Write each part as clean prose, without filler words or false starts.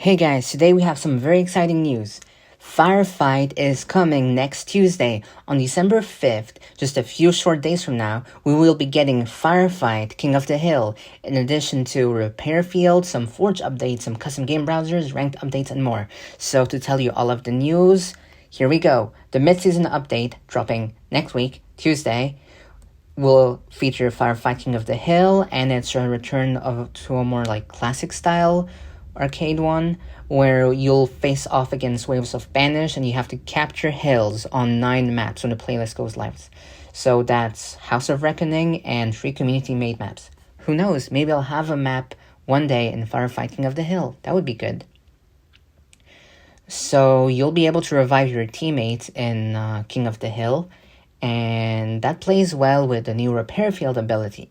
Hey guys, today we have some very exciting news. Firefight is coming next Tuesday on December 5th, just a few short days from now. We will be getting Firefight King of the Hill, in addition to Repair Field, some Forge updates, some custom game browsers, ranked updates, and more. So to tell you all of the news, here we go. The mid-season update, dropping next week, Tuesday, will feature Firefight King of the Hill, and it's a return to a more like classic style arcade one, where you'll face off against waves of banish and you have to capture hills on 9 maps when the playlist goes live. So that's House of Reckoning and 3 community made maps. Who knows, maybe I'll have a map one day in Firefight King of the Hill. That would be good. So you'll be able to revive your teammates in King of the Hill, and that plays well with the new Repair Field ability.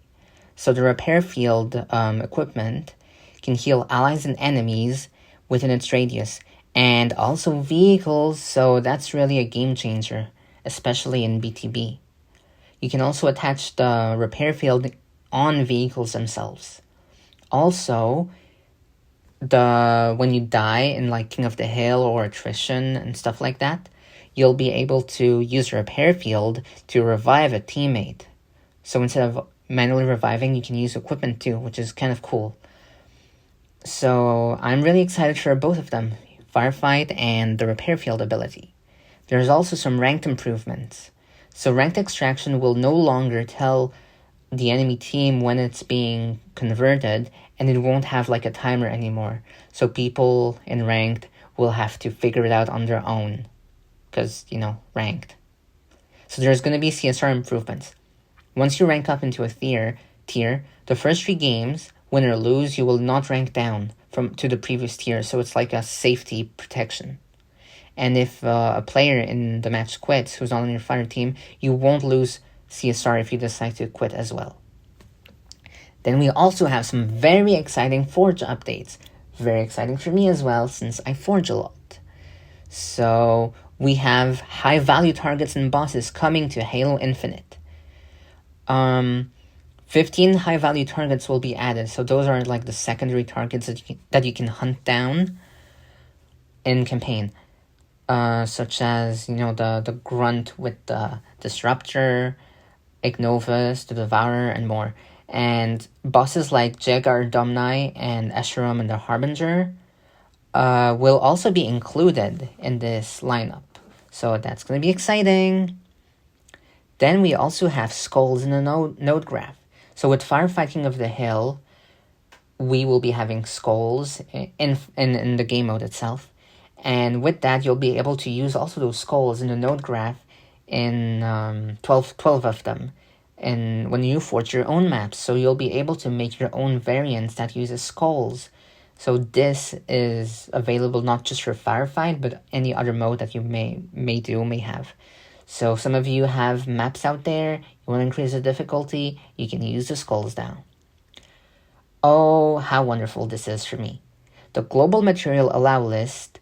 So the Repair Field equipment can heal allies and enemies within its radius, and also vehicles, so that's really a game changer, especially in BTB. You can also attach the Repair Field on vehicles themselves. Also, when you die in like King of the Hill or attrition and stuff like that, you'll be able to use Repair Field to revive a teammate. So instead of manually reviving, you can use equipment too, which is kind of cool. So I'm really excited for both of them, Firefight and the Repair Field ability. There's also some ranked improvements. So ranked extraction will no longer tell the enemy team when it's being converted, and it won't have like a timer anymore. So people in ranked will have to figure it out on their own, because, ranked. So there's going to be CSR improvements. Once you rank up into a tier, the first 3 games, win or lose, you will not rank down to the previous tier, so it's like a safety protection. And if a player in the match quits who's not on your fire team, you won't lose CSR if you decide to quit as well. Then we also have some very exciting Forge updates. Very exciting for me as well, since I forge a lot. So we have high value targets and bosses coming to Halo Infinite. 15 high-value targets will be added, so those are like the secondary targets that you can hunt down in campaign, such as, the Grunt with the Disruptor, Ignovus, the Devourer, and more. And bosses like Jagar Domnai and Esherum and the Harbinger will also be included in this lineup, so that's going to be exciting. Then we also have skulls in the node graph. So with Firefight King of the Hill, we will be having skulls in the game mode itself. And with that, you'll be able to use also those skulls in the node graph in 12 of them. And when you forge your own maps, so you'll be able to make your own variants that uses skulls. So this is available not just for Firefight, but any other mode that you may have. So some of you have maps out there, you want to increase the difficulty, you can use the skulls down. Oh, how wonderful this is for me. The global material allow list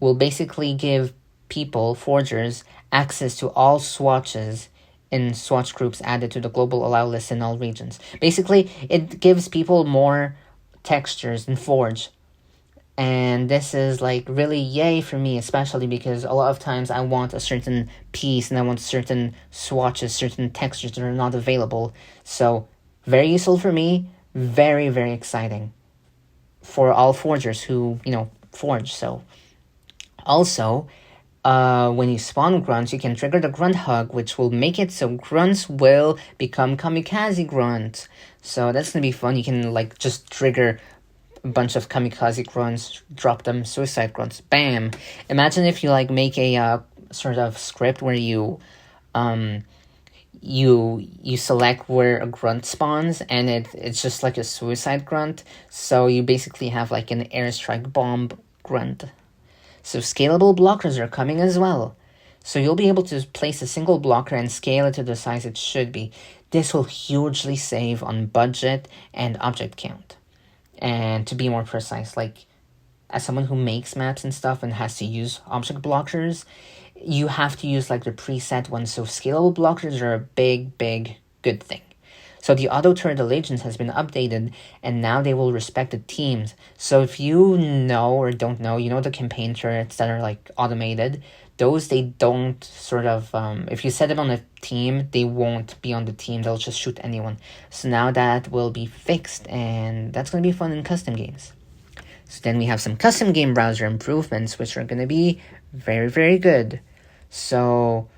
will basically give people, forgers, access to all swatches in swatch groups added to the global allow list in all regions. Basically, it gives people more textures in Forge. And this is like really yay for me, especially because a lot of times I want a certain piece and I want certain swatches, certain textures that are not available. So very useful for me, very, very exciting for all forgers who, forge. So also, when you spawn grunts, you can trigger the grunt hug, which will make it so grunts will become kamikaze grunts. So that's going to be fun. You can like just trigger a bunch of kamikaze grunts, drop them, suicide grunts, bam. Imagine if you like make a sort of script where you select where a grunt spawns, and it's just like a suicide grunt. So you basically have like an airstrike bomb grunt. So scalable blockers are coming as well. So you'll be able to place a single blocker and scale it to the size it should be. This will hugely save on budget and object count. And to be more precise, like as someone who makes maps and stuff and has to use object blockers, you have to use like the preset ones. So scalable blockers are a big, big good thing. So the auto turret allegiance has been updated, and now they will respect the teams. So if you know or don't know, you know the campaign turrets that are like automated, those they don't sort of, if you set them on a team, they won't be on the team, they'll just shoot anyone. So now that will be fixed, and that's going to be fun in custom games. So then we have some custom game browser improvements, which are going to be very, very good. So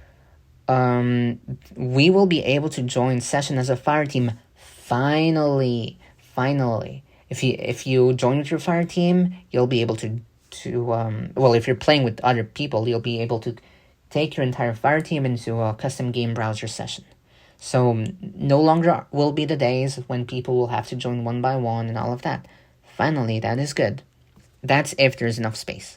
we will be able to join session as a fire team. Finally. If you join with your fire team, you'll be able to if you're playing with other people, you'll be able to take your entire fire team into a custom game browser session. So no longer will be the days when people will have to join one by one and all of that. Finally, that is good. That's if there's enough space.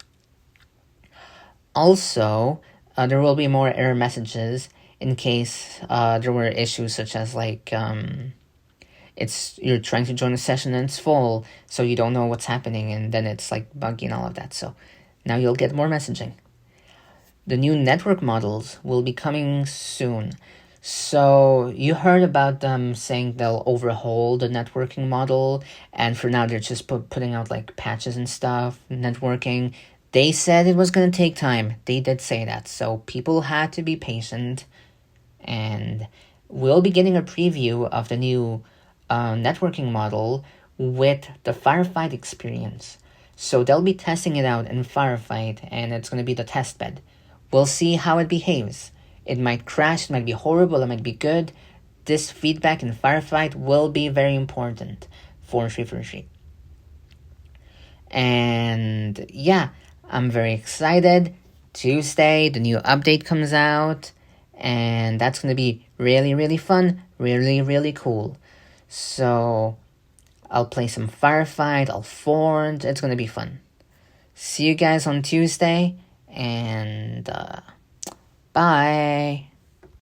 Also, there will be more error messages in case there were issues such as like you're trying to join a session and it's full, so you don't know what's happening, and then it's like buggy and all of that. So now you'll get more messaging. The new network models will be coming soon. So you heard about them saying they'll overhaul the networking model, and for now they're just putting out like patches and stuff, networking. They said it was going to take time. They did say that. So people had to be patient, and we'll be getting a preview of the new networking model with the Firefight experience. So they'll be testing it out in Firefight, and it's going to be the test bed. We'll see how it behaves. It might crash, it might be horrible, it might be good. This feedback in Firefight will be very important for 343. And yeah, I'm very excited. Tuesday, the new update comes out, and that's going to be really, really fun, really, really cool. So I'll play some Firefight, I'll forge, it's going to be fun. See you guys on Tuesday, and bye.